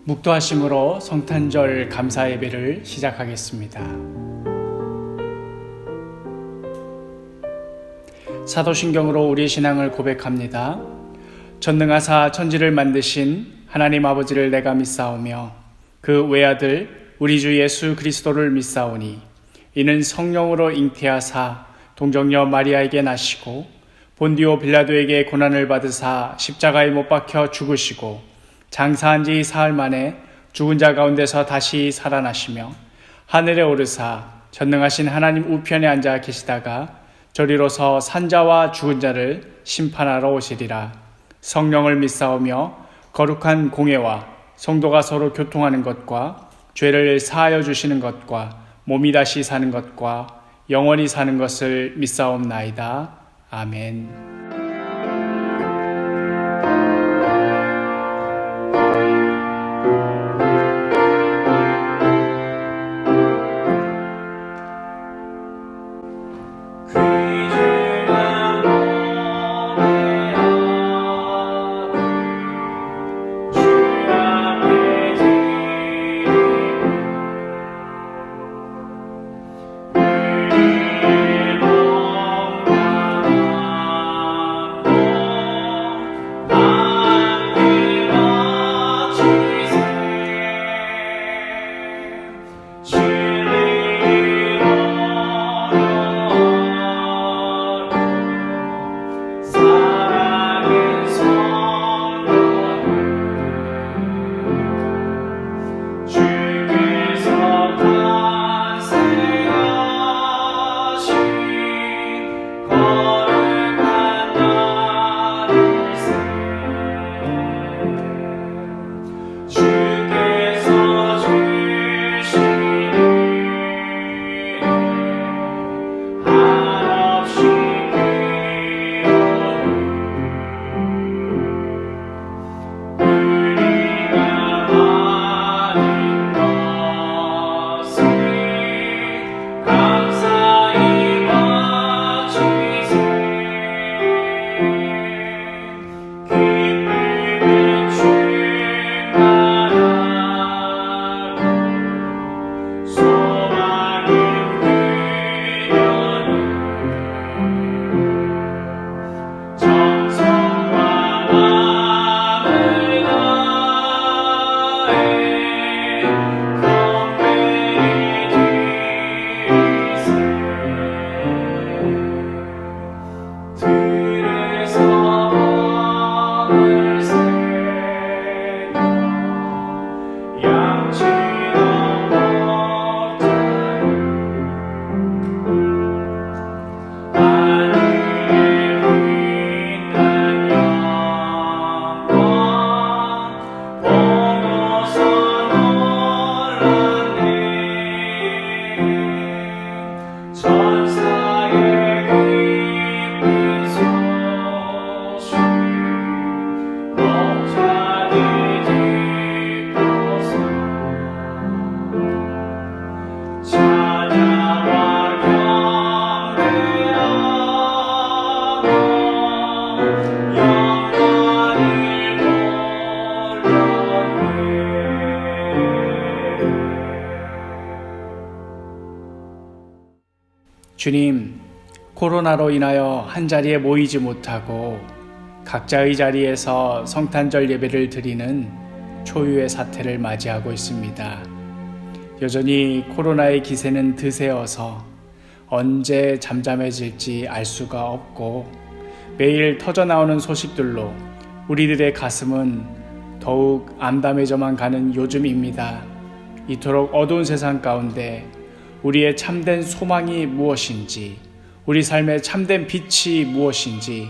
묵도하심으로 성탄절 감사 예배를 시작하겠습니다. 사도신경으로 우리의 신앙을 고백합니다. 전능하사 천지를 만드신 하나님 아버지를 내가 믿사오며 그 외아들 우리 주 예수 그리스도를 믿사오니 이는 성령으로 잉태하사 동정녀 마리아에게 나시고 본디오 빌라도에게 고난을 받으사 십자가에 못 박혀 죽으시고 장사한 지 사흘 만에 죽은 자 가운데서 다시 살아나시며 하늘에 오르사 전능하신 하나님 우편에 앉아 계시다가 저리로서 산자와 죽은 자를 심판하러 오시리라. 성령을 믿사오며 거룩한 공예와 성도가 서로 교통하는 것과 죄를 사하여 주시는 것과 몸이 다시 사는 것과 영원히 사는 것을 믿사옵나이다. 아멘. 주님, 코로나로 인하여 한자리에 모이지 못하고 각자의 자리에서 성탄절 예배를 드리는 초유의 사태를 맞이하고 있습니다. 여전히 코로나의 기세는 드세어서 언제 잠잠해질지 알 수가 없고 매일 터져나오는 소식들로 우리들의 가슴은 더욱 암담해져만 가는 요즘입니다. 이토록 어두운 세상 가운데 우리의 참된 소망이 무엇인지, 우리 삶의 참된 빛이 무엇인지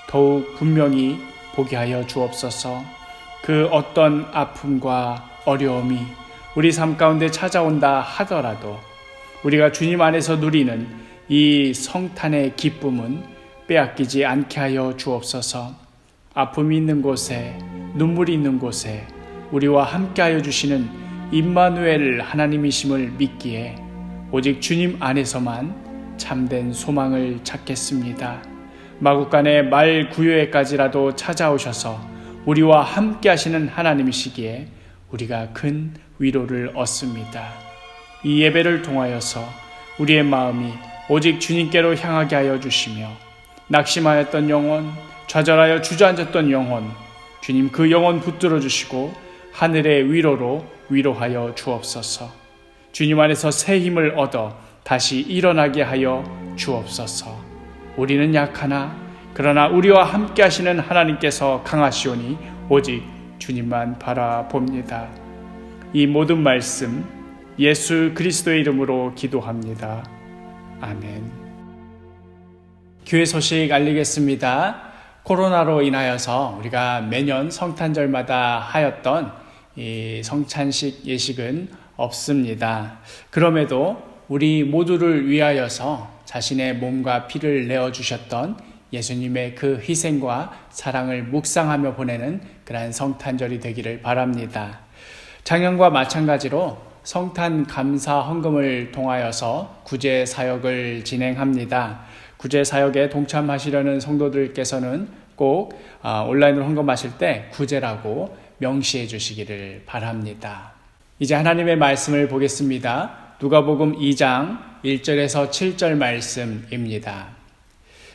더욱 분명히 보게 하여 주옵소서. 그 어떤 아픔과 어려움이 우리 삶 가운데 찾아온다 하더라도 우리가 주님 안에서 누리는 이 성탄의 기쁨은 빼앗기지 않게 하여 주옵소서. 아픔이 있는 곳에, 눈물이 있는 곳에 우리와 함께 하여 주시는 임마누엘 하나님이심을 믿기에 오직 주님 안에서만 참된 소망을 찾겠습니다. 마국간의 말 구유에까지라도 찾아오셔서 우리와 함께 하시는 하나님이시기에 우리가 큰 위로를 얻습니다. 이 예배를 통하여서 우리의 마음이 오직 주님께로 향하게 하여 주시며 낙심하였던 영혼, 좌절하여 주저앉았던 영혼, 주님 그 영혼 붙들어 주시고 하늘의 위로로 위로하여 주옵소서. 주님 안에서 새 힘을 얻어 다시 일어나게 하여 주옵소서. 우리는 약하나 그러나 우리와 함께 하시는 하나님께서 강하시오니 오직 주님만 바라봅니다. 이 모든 말씀 예수 그리스도의 이름으로 기도합니다. 아멘. 교회 소식 알리겠습니다. 코로나로 인하여서 우리가 매년 성탄절마다 하였던 이 성찬식 예식은 없습니다. 그럼에도 우리 모두를 위하여서 자신의 몸과 피를 내어주셨던 예수님의 그 희생과 사랑을 묵상하며 보내는 그러한 성탄절이 되기를 바랍니다. 작년과 마찬가지로 성탄 감사 헌금을 통하여서 구제 사역을 진행합니다. 구제 사역에 동참하시려는 성도들께서는 꼭 온라인으로 헌금하실 때 구제라고 명시해 주시기를 바랍니다. 이제 하나님의 말씀을 보겠습니다. 누가복음 2장 1절에서 7절 말씀입니다.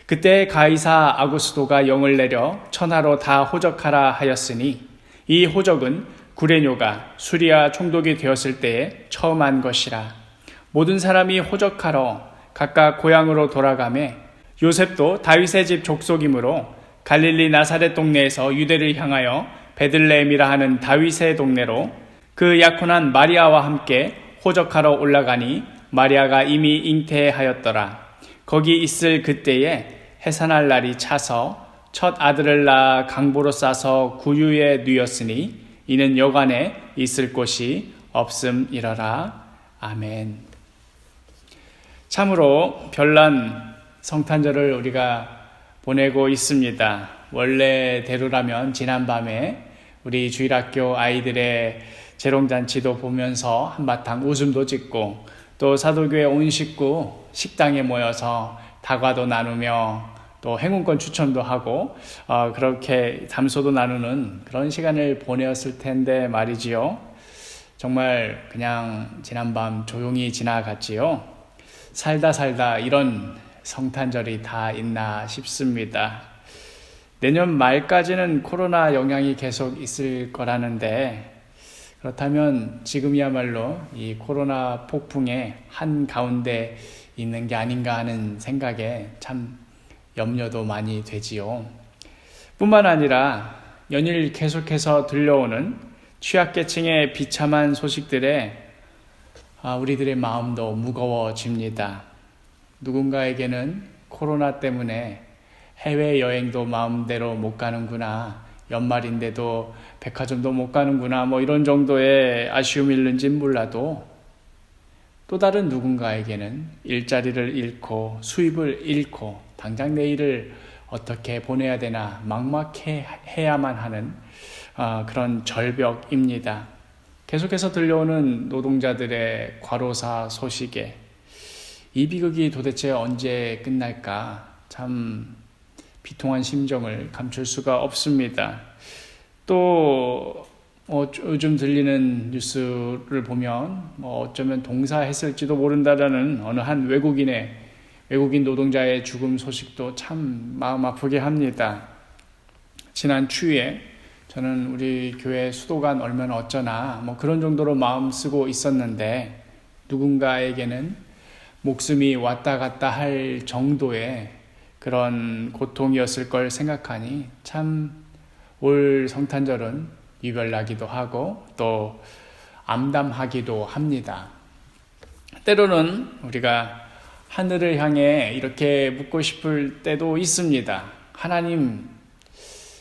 그때 가이사 아구스도가 영을 내려 천하로 다 호적하라 하였으니 이 호적은 구레뇨가 수리아 총독이 되었을 때에 처음 한 것이라. 모든 사람이 호적하러 각각 고향으로 돌아가매 요셉도 다윗의 집 족속이므로 갈릴리 나사렛 동네에서 유대를 향하여 베들레헴이라 하는 다윗의 동네로 그 약혼한 마리아와 함께 호적하러 올라가니 마리아가 이미 잉태하였더라. 거기 있을 그때에 해산할 날이 차서 첫 아들을 낳아 강보로 싸서 구유에 누였으니 이는 여관에 있을 곳이 없음이러라. 아멘. 참으로 별난 성탄절을 우리가 보내고 있습니다. 원래대로라면 지난밤에 우리 주일학교 아이들의 재롱잔치도 보면서 한바탕 웃음도 짓고 또 사도교회 온 식구 식당에 모여서 다과도 나누며 또 행운권 추첨도 하고 그렇게 담소도 나누는 그런 시간을 보내었을 텐데 말이지요. 정말 그냥 지난밤 조용히 지나갔지요. 살다 이런 성탄절이 다 있나 싶습니다. 내년 말까지는 코로나 영향이 계속 있을 거라는데 그렇다면 지금이야말로 이 코로나 폭풍의 한가운데 있는 게 아닌가 하는 생각에 참 염려도 많이 되지요. 뿐만 아니라 연일 계속해서 들려오는 취약계층의 비참한 소식들에 우리들의 마음도 무거워집니다. 누군가에게는 코로나 때문에 해외여행도 마음대로 못 가는구나, 연말인데도 백화점도 못 가는구나, 이런 정도의 아쉬움이 있는지는 몰라도 또 다른 누군가에게는 일자리를 잃고 수입을 잃고 당장 내일을 어떻게 보내야 되나 막막해야만 하는 그런 절벽입니다. 계속해서 들려오는 노동자들의 과로사 소식에 이 비극이 도대체 언제 끝날까 참 비통한 심정을 감출 수가 없습니다. 또 요즘 들리는 뉴스를 보면 어쩌면 동사했을지도 모른다라는 어느 한 외국인 노동자의 죽음 소식도 참 마음 아프게 합니다. 지난 추위에 저는 우리 교회 수도관 얼마나 어쩌나 그런 정도로 마음 쓰고 있었는데 누군가에게는 목숨이 왔다 갔다 할 정도의 그런 고통이었을 걸 생각하니 참 올 성탄절은 유별나기도 하고 또 암담하기도 합니다. 때로는 우리가 하늘을 향해 이렇게 묻고 싶을 때도 있습니다. 하나님,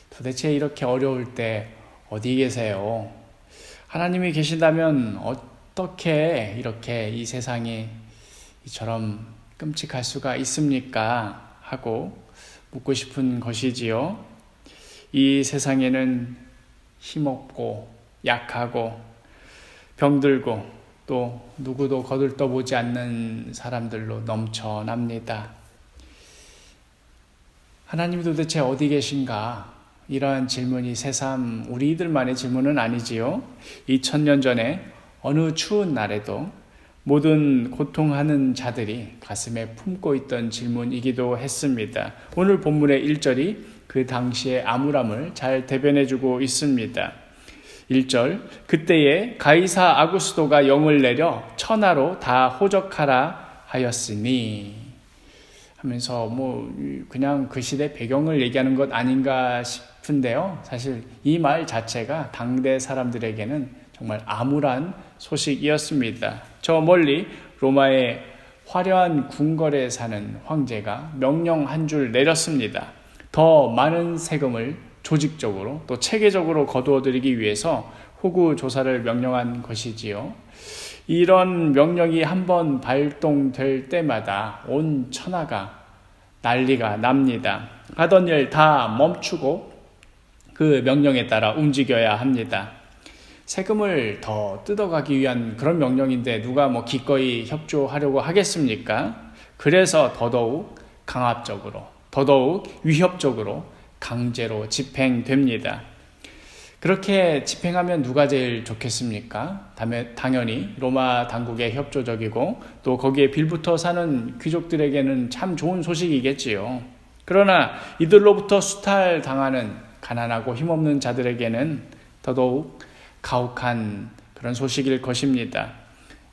도대체 이렇게 어려울 때 어디 계세요? 하나님이 계신다면 어떻게 이렇게 이 세상이 이처럼 끔찍할 수가 있습니까? 하고 묻고 싶은 것이지요. 이 세상에는 힘없고 약하고 병들고 또 누구도 거들떠보지 않는 사람들로 넘쳐납니다. 하나님이 도대체 어디 계신가? 이러한 질문이 새삼 우리들만의 질문은 아니지요. 2000년 전에 어느 추운 날에도 모든 고통하는 자들이 가슴에 품고 있던 질문이기도 했습니다. 오늘 본문의 1절이 그 당시의 암울함을 잘 대변해주고 있습니다. 1절, 그때에 가이사 아구스도가 영을 내려 천하로 다 호적하라 하였으니, 하면서 그냥 그 시대 배경을 얘기하는 것 아닌가 싶은데요. 사실 이 말 자체가 당대 사람들에게는 정말 암울한 소식이었습니다. 저 멀리 로마의 화려한 궁궐에 사는 황제가 명령 한 줄 내렸습니다. 더 많은 세금을 조직적으로 또 체계적으로 거두어들이기 위해서 호구 조사를 명령한 것이지요. 이런 명령이 한번 발동될 때마다 온 천하가 난리가 납니다. 하던 일 다 멈추고 그 명령에 따라 움직여야 합니다. 세금을 더 뜯어가기 위한 그런 명령인데 누가 기꺼이 협조하려고 하겠습니까? 그래서 더더욱 강압적으로, 더더욱 위협적으로 강제로 집행됩니다. 그렇게 집행하면 누가 제일 좋겠습니까? 당연히 로마 당국에 협조적이고 또 거기에 빌붙어 사는 귀족들에게는 참 좋은 소식이겠지요. 그러나 이들로부터 수탈당하는 가난하고 힘없는 자들에게는 더더욱 가혹한 그런 소식일 것입니다.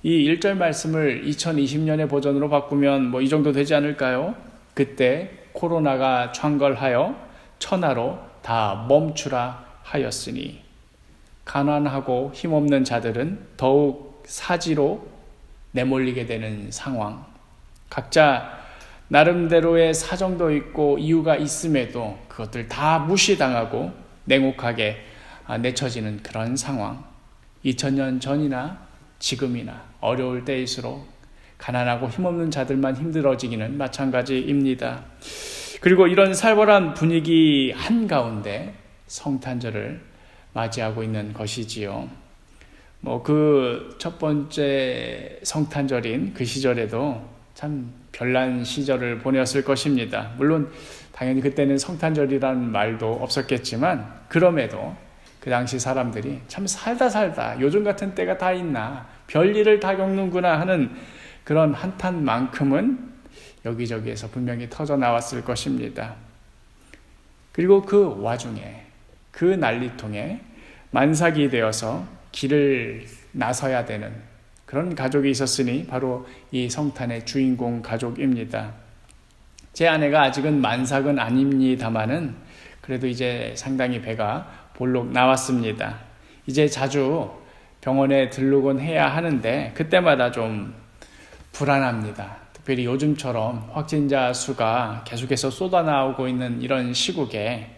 이 1절 말씀을 2020년의 버전으로 바꾸면 이 정도 되지 않을까요? 그때 코로나가 창궐하여 천하로 다 멈추라 하였으니, 가난하고 힘없는 자들은 더욱 사지로 내몰리게 되는 상황. 각자 나름대로의 사정도 있고 이유가 있음에도 그것들 다 무시당하고 냉혹하게 내쳐지는 그런 상황. 2000년 전이나 지금이나 어려울 때일수록 가난하고 힘없는 자들만 힘들어지기는 마찬가지입니다. 그리고 이런 살벌한 분위기 한가운데 성탄절을 맞이하고 있는 것이지요. 그 첫 번째 성탄절인 그 시절에도 참 별난 시절을 보내었을 것입니다. 물론 당연히 그때는 성탄절이라는 말도 없었겠지만, 그럼에도 그 당시 사람들이 참 살다 요즘 같은 때가 다 있나, 별일을 다 겪는구나 하는 그런 한탄만큼은 여기저기에서 분명히 터져 나왔을 것입니다. 그리고 그 와중에 그 난리통에 만삭이 되어서 길을 나서야 되는 그런 가족이 있었으니 바로 이 성탄의 주인공 가족입니다. 제 아내가 아직은 만삭은 아닙니다마는 그래도 이제 상당히 배가 볼록 나왔습니다. 이제 자주 병원에 들르곤 해야 하는데 그때마다 좀 불안합니다. 특별히 요즘처럼 확진자 수가 계속해서 쏟아나오고 있는 이런 시국에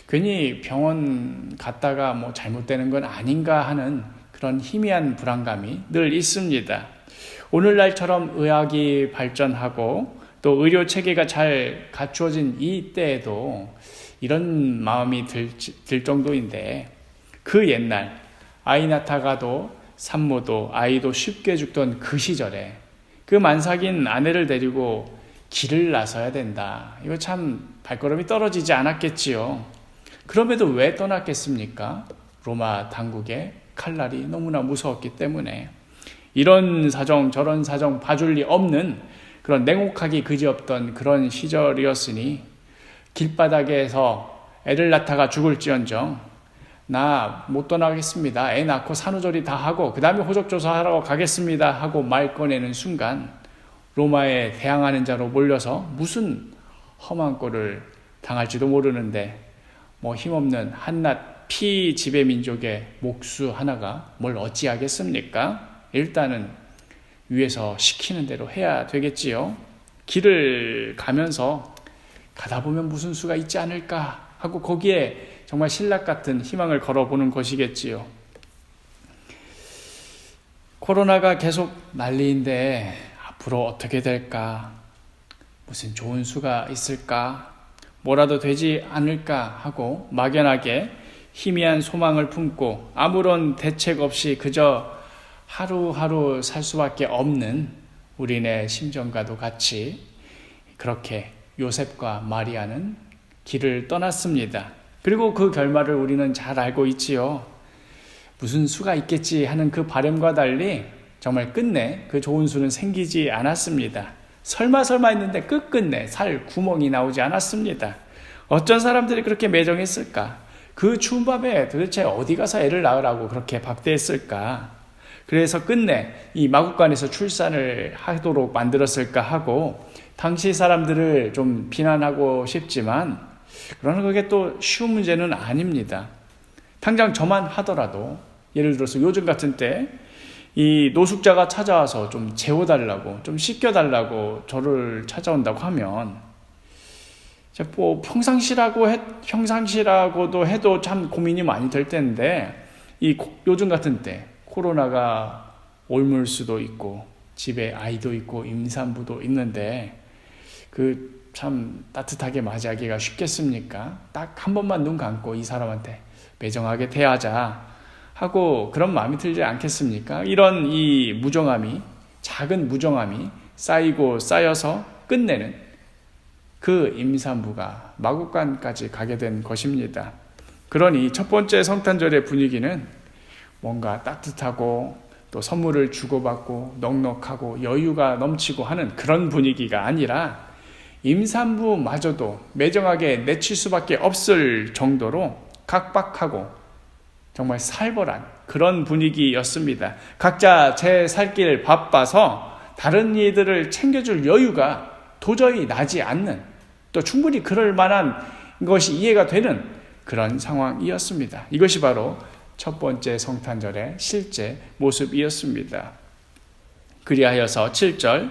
괜히 병원 갔다가 잘못되는 건 아닌가 하는 그런 희미한 불안감이 늘 있습니다. 오늘날처럼 의학이 발전하고 또 의료 체계가 잘 갖추어진 이 때에도 이런 마음이 들 정도인데, 그 옛날 아이 낳다가도 산모도 아이도 쉽게 죽던 그 시절에 그 만삭인 아내를 데리고 길을 나서야 된다. 이거 참 발걸음이 떨어지지 않았겠지요. 그럼에도 왜 떠났겠습니까? 로마 당국의 칼날이 너무나 무서웠기 때문에. 이런 사정 저런 사정 봐줄 리 없는 그런 냉혹하기 그지없던 그런 시절이었으니, 길바닥에서 애를 낳다가 죽을지언정 나 못 떠나겠습니다, 애 낳고 산후조리 다 하고 그 다음에 호적조사하러 가겠습니다 하고 말 꺼내는 순간 로마에 대항하는 자로 몰려서 무슨 험한 꼴을 당할지도 모르는데 힘없는 한낱 피 지배 민족의 목수 하나가 뭘 어찌하겠습니까? 일단은 위에서 시키는 대로 해야 되겠지요. 길을 가면서 가다 보면 무슨 수가 있지 않을까 하고 거기에 정말 신락 같은 희망을 걸어보는 것이겠지요. 코로나가 계속 난리인데 앞으로 어떻게 될까? 무슨 좋은 수가 있을까? 뭐라도 되지 않을까 하고 막연하게 희미한 소망을 품고 아무런 대책 없이 그저 하루하루 살 수밖에 없는 우리네 심정과도 같이 그렇게 요셉과 마리아는 길을 떠났습니다. 그리고 그 결말을 우리는 잘 알고 있지요. 무슨 수가 있겠지 하는 그 바람과 달리 정말 끝내 그 좋은 수는 생기지 않았습니다. 설마 했는데 끝끝내 살 구멍이 나오지 않았습니다. 어쩐 사람들이 그렇게 매정했을까? 그 추운 밤에 도대체 어디 가서 애를 낳으라고 그렇게 박대했을까? 그래서 끝내 이 마국간에서 출산을 하도록 만들었을까 하고 당시 사람들을 좀 비난하고 싶지만 그러나 그게 또 쉬운 문제는 아닙니다. 당장 저만 하더라도 예를 들어서 요즘 같은 때 이 노숙자가 찾아와서 좀 재워달라고 좀 씻겨달라고 저를 찾아온다고 하면 뭐 평상시라고도 해도 참 고민이 많이 될 텐데 요즘 같은 때 코로나가 옮을 수도 있고 집에 아이도 있고 임산부도 있는데 참 따뜻하게 맞이하기가 쉽겠습니까? 딱 한 번만 눈 감고 이 사람한테 매정하게 대하자 하고 그런 마음이 들지 않겠습니까? 이런 이 무정함이 작은 무정함이 쌓이고 쌓여서 끝내는 그 임산부가 마국간까지 가게 된 것입니다. 그러니 첫 번째 성탄절의 분위기는 뭔가 따뜻하고 또 선물을 주고받고 넉넉하고 여유가 넘치고 하는 그런 분위기가 아니라 임산부마저도 매정하게 내칠 수밖에 없을 정도로 각박하고 정말 살벌한 그런 분위기였습니다. 각자 제 살 길 바빠서 다른 이들을 챙겨줄 여유가 도저히 나지 않는 또 충분히 그럴 만한 것이 이해가 되는 그런 상황이었습니다. 이것이 바로 첫 번째 성탄절의 실제 모습이었습니다. 그리하여서 7절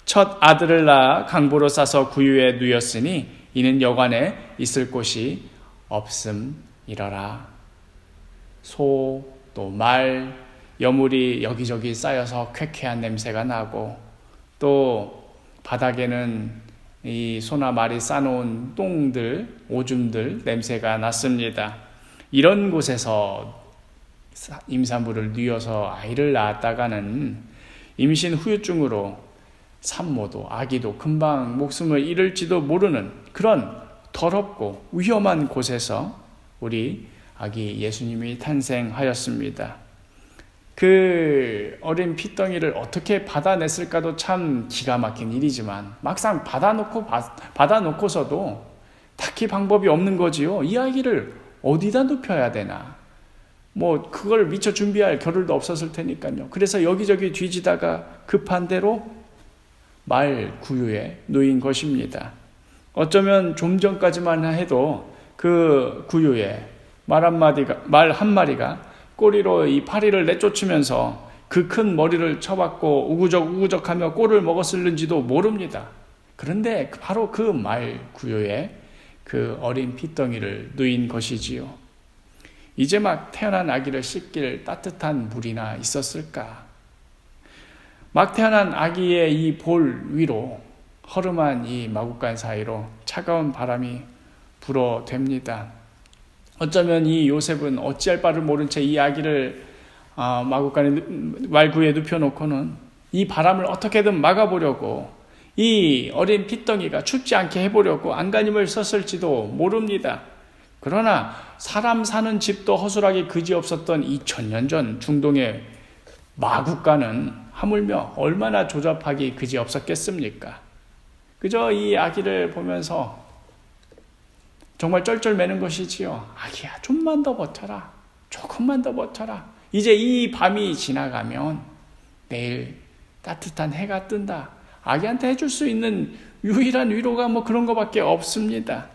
첫 아들을 낳아 강보로 싸서 구유에 누였으니 이는 여관에 있을 곳이 없음이러라. 소, 또 말, 여물이 여기저기 쌓여서 쾌쾌한 냄새가 나고 또 바닥에는 이 소나 말이 싸놓은 똥들, 오줌들 냄새가 났습니다. 이런 곳에서 임산부를 뉘어서 아이를 낳았다가는 임신 후유증으로 산모도 아기도 금방 목숨을 잃을지도 모르는 그런 더럽고 위험한 곳에서 우리 아기 예수님이 탄생하였습니다. 그 어린 피덩이를 어떻게 받아냈을까도 참 기가 막힌 일이지만 막상 받아놓고서도 딱히 방법이 없는 거지요. 이 아기를 어디다 눕혀야 되나? 뭐 그걸 미처 준비할 겨를도 없었을 테니까요. 그래서 여기저기 뒤지다가 급한 대로 말 구유에 놓인 것입니다. 어쩌면 좀 전까지만 해도 그 구유에 말 한 마리가 꼬리로 이 파리를 내쫓으면서 그 큰 머리를 쳐박고 우구적우구적하며 꼴을 먹었을는지도 모릅니다. 그런데 바로 그 말 구유에 그 어린 피덩이를 누인 것이지요. 이제 막 태어난 아기를 씻길 따뜻한 물이나 있었을까? 막 태어난 아기의 이 볼 위로 허름한 이 마국간 사이로 차가운 바람이 불어댑니다. 어쩌면 이 요셉은 어찌할 바를 모른 채 이 아기를 마국간에 말구에 눕혀놓고는 이 바람을 어떻게든 막아보려고 이 어린 핏덩이가 춥지 않게 해보려고 안간힘을 썼을지도 모릅니다. 그러나 사람 사는 집도 허술하게 그지없었던 2000년 전 중동의 마국간은 하물며 얼마나 조잡하기 그지없었겠습니까? 그저 이 아기를 보면서 정말 쩔쩔매는 것이지요. 아기야, 좀만 더 버텨라. 조금만 더 버텨라. 이제 이 밤이 지나가면 내일 따뜻한 해가 뜬다. 아기한테 해줄 수 있는 유일한 위로가 뭐 그런 것밖에 없습니다.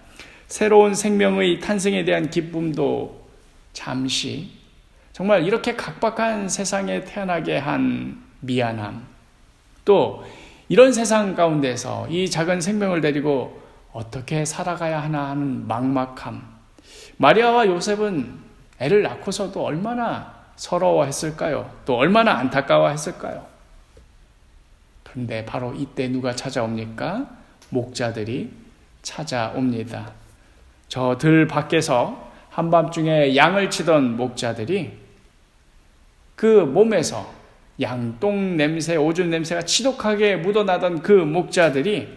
새로운 생명의 탄생에 대한 기쁨도 잠시, 정말 이렇게 각박한 세상에 태어나게 한 미안함, 또 이런 세상 가운데서 이 작은 생명을 데리고 어떻게 살아가야 하나 하는 막막함. 마리아와 요셉은 애를 낳고서도 얼마나 서러워했을까요? 또 얼마나 안타까워했을까요? 그런데 바로 이때 누가 찾아옵니까? 목자들이 찾아옵니다. 저 들 밖에서 한밤중에 양을 치던 목자들이 그 몸에서 양똥 냄새, 오줌 냄새가 지독하게 묻어나던 그 목자들이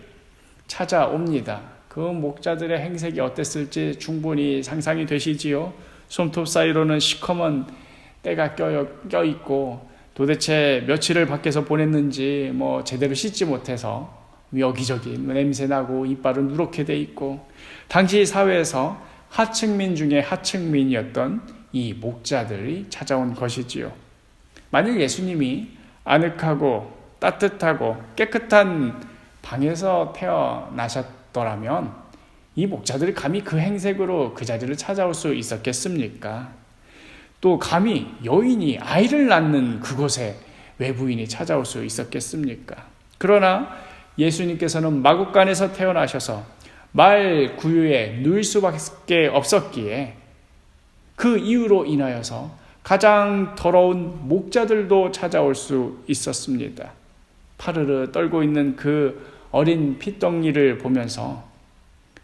찾아옵니다. 그 그 목자들의 행색이 어땠을지 충분히 상상이 되시지요. 손톱 사이로는 시커먼 때가 껴있고 도대체 며칠을 밖에서 보냈는지 제대로 씻지 못해서 여기저기 냄새나고 이빨은 누렇게 돼 있고, 당시 사회에서 하층민 중에 하층민이었던 이 목자들이 찾아온 것이지요. 만일 예수님이 아늑하고 따뜻하고 깨끗한 방에서 태어나셨더라면 이 목자들이 감히 그 행색으로 그 자리를 찾아올 수 있었겠습니까? 또 감히 여인이 아이를 낳는 그곳에 외부인이 찾아올 수 있었겠습니까? 그러나 예수님께서는 마구간에서 태어나셔서 말 구유에 누일 수밖에 없었기에 그 이유로 인하여서 가장 더러운 목자들도 찾아올 수 있었습니다. 파르르 떨고 있는 그 어린 핏덩이를 보면서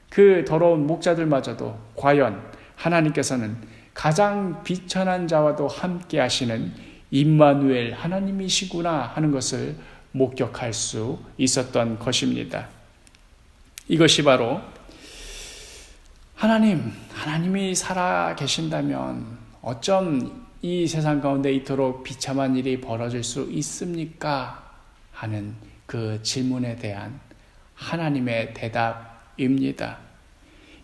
그 더러운 목자들마저도 과연 하나님께서는 가장 비천한 자와도 함께 하시는 임마누엘 하나님이시구나 하는 것을 목격할 수 있었던 것입니다. 이것이 바로 하나님이 살아 계신다면 어쩜 이 세상 가운데 이토록 비참한 일이 벌어질 수 있습니까? 하는 그 질문에 대한 하나님의 대답입니다.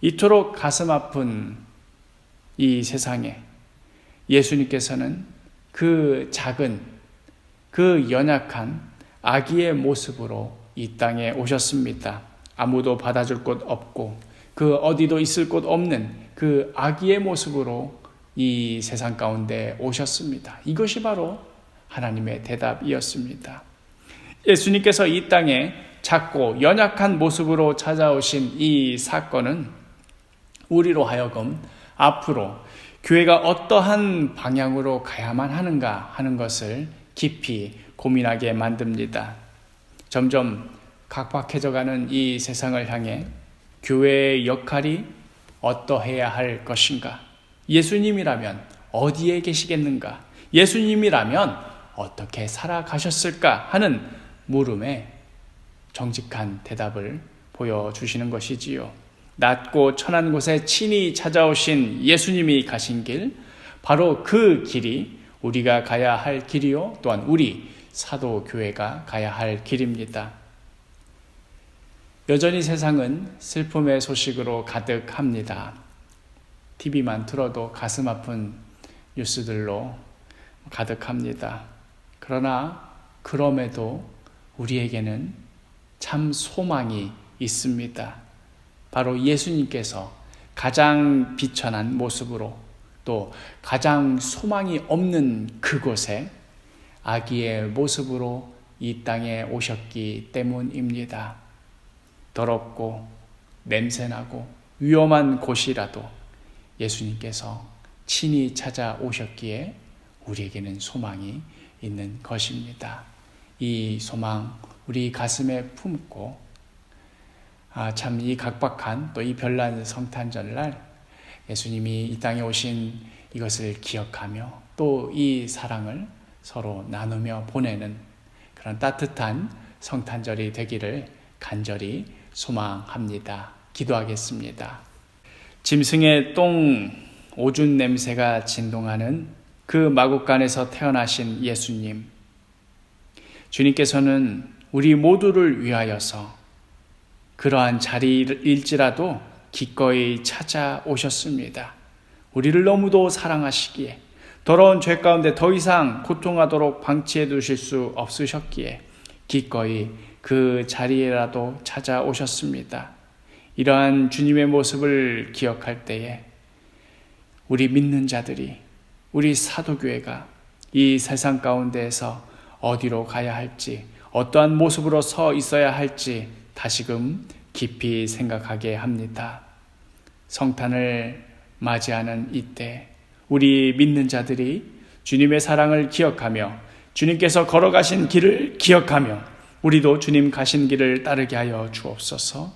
이토록 가슴 아픈 이 세상에 예수님께서는 그 작은, 그 연약한 아기의 모습으로 이 땅에 오셨습니다. 아무도 받아줄 곳 없고 그 어디도 있을 곳 없는 그 아기의 모습으로 이 세상 가운데 오셨습니다. 이것이 바로 하나님의 대답이었습니다. 예수님께서 이 땅에 작고 연약한 모습으로 찾아오신 이 사건은 우리로 하여금 앞으로 교회가 어떠한 방향으로 가야만 하는가 하는 것을 깊이 고민하게 만듭니다. 점점 각박해져가는 이 세상을 향해 교회의 역할이 어떠해야 할 것인가? 예수님이라면 어디에 계시겠는가? 예수님이라면 어떻게 살아가셨을까? 하는 물음에 정직한 대답을 보여주시는 것이지요. 낮고 천한 곳에 친히 찾아오신 예수님이 가신 길, 바로 그 길이 우리가 가야 할 길이요, 또한 우리 사도교회가 가야 할 길입니다. 여전히 세상은 슬픔의 소식으로 가득합니다. TV만 틀어도 가슴 아픈 뉴스들로 가득합니다. 그러나 그럼에도 우리에게는 참 소망이 있습니다. 바로 예수님께서 가장 비천한 모습으로 또 가장 소망이 없는 그곳에 아기의 모습으로 이 땅에 오셨기 때문입니다. 더럽고 냄새나고 위험한 곳이라도 예수님께서 친히 찾아오셨기에 우리에게는 소망이 있는 것입니다. 이 소망 우리 가슴에 품고 참 이 각박한 또 이 별난 성탄절날 예수님이 이 땅에 오신 이것을 기억하며 또 이 사랑을 서로 나누며 보내는 그런 따뜻한 성탄절이 되기를 간절히 소망합니다. 기도하겠습니다. 짐승의 똥 오줌 냄새가 진동하는 그 마구간에서 태어나신 예수님, 주님께서는 우리 모두를 위하여서 그러한 자리일지라도 기꺼이 찾아오셨습니다. 우리를 너무도 사랑하시기에 더러운 죄 가운데 더 이상 고통하도록 방치해 두실 수 없으셨기에 기꺼이 그 자리에라도 찾아오셨습니다. 이러한 주님의 모습을 기억할 때에 우리 믿는 자들이, 우리 사도교회가 이 세상 가운데에서 어디로 가야 할지, 어떠한 모습으로 서 있어야 할지 다시금 깊이 생각하게 합니다. 성탄을 맞이하는 이때 우리 믿는 자들이 주님의 사랑을 기억하며 주님께서 걸어가신 길을 기억하며 우리도 주님 가신 길을 따르게 하여 주옵소서.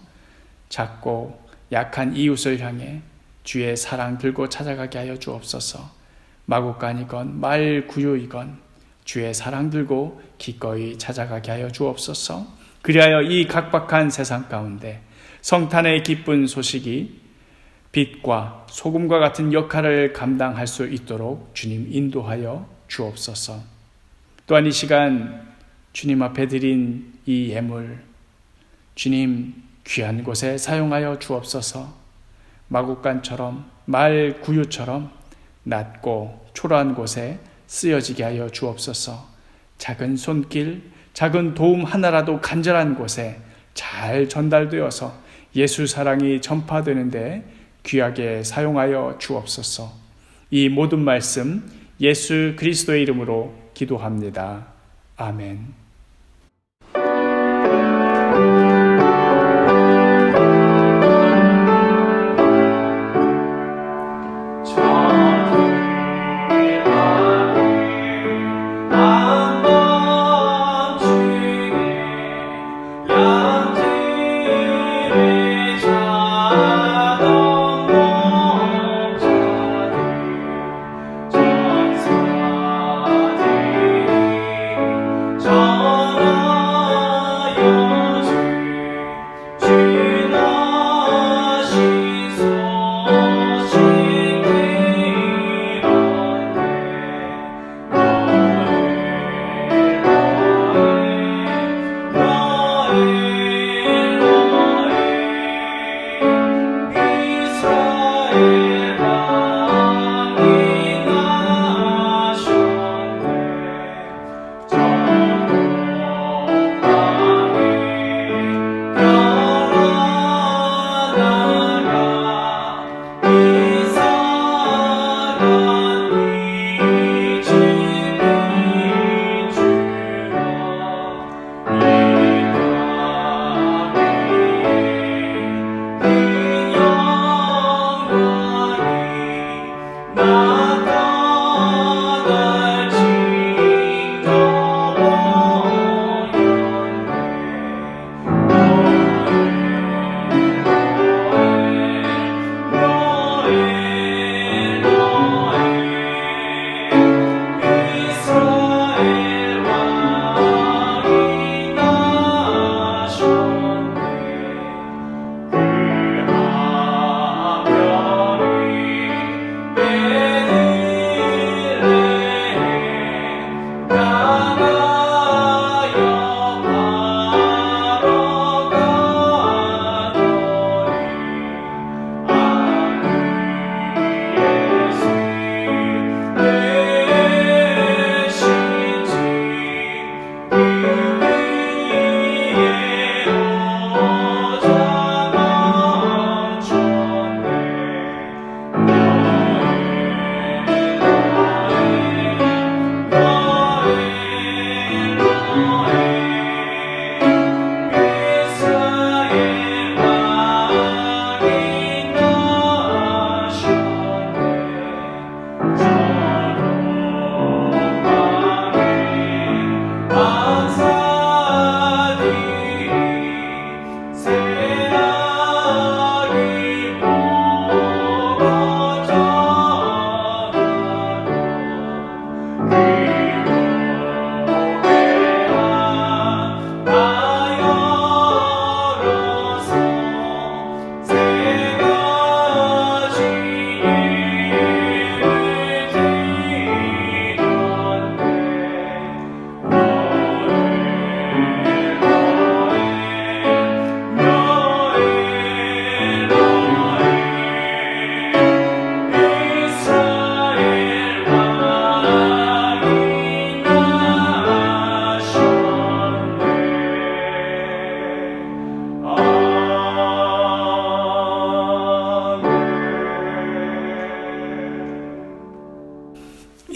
작고 약한 이웃을 향해 주의 사랑 들고 찾아가게 하여 주옵소서. 마구간이건 말구유이건 주의 사랑 들고 기꺼이 찾아가게 하여 주옵소서. 그리하여 이 각박한 세상 가운데 성탄의 기쁜 소식이 빛과 소금과 같은 역할을 감당할 수 있도록 주님 인도하여 주옵소서. 또한 이 시간 주님 앞에 드린 이 예물, 주님 귀한 곳에 사용하여 주옵소서. 마국간처럼 말 구유처럼 낮고 초라한 곳에 쓰여지게 하여 주옵소서. 작은 손길, 작은 도움 하나라도 간절한 곳에 잘 전달되어서 예수 사랑이 전파되는데 귀하게 사용하여 주옵소서. 이 모든 말씀 예수 그리스도의 이름으로 기도합니다. 아멘.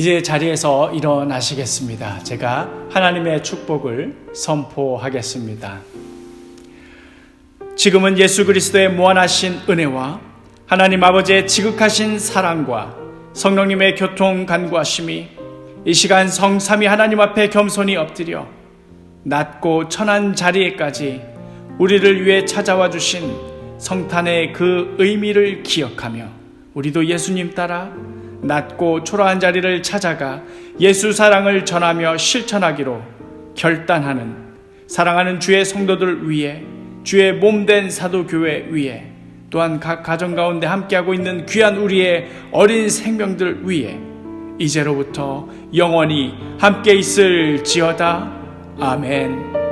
이제 자리에서 일어나시겠습니다. 제가 하나님의 축복을 선포하겠습니다. 지금은 예수 그리스도의 무한하신 은혜와 하나님 아버지의 지극하신 사랑과 성령님의 교통 간구하심이 이 시간 성삼위 하나님 앞에 겸손히 엎드려 낮고 천한 자리에까지 우리를 위해 찾아와 주신 성탄의 그 의미를 기억하며 우리도 예수님 따라 낮고 초라한 자리를 찾아가 예수 사랑을 전하며 실천하기로 결단하는 사랑하는 주의 성도들 위해 주의 몸된 사도교회 위에, 또한 각 가정 가운데 함께하고 있는 귀한 우리의 어린 생명들 위에 이제로부터 영원히 함께 있을지어다. 아멘.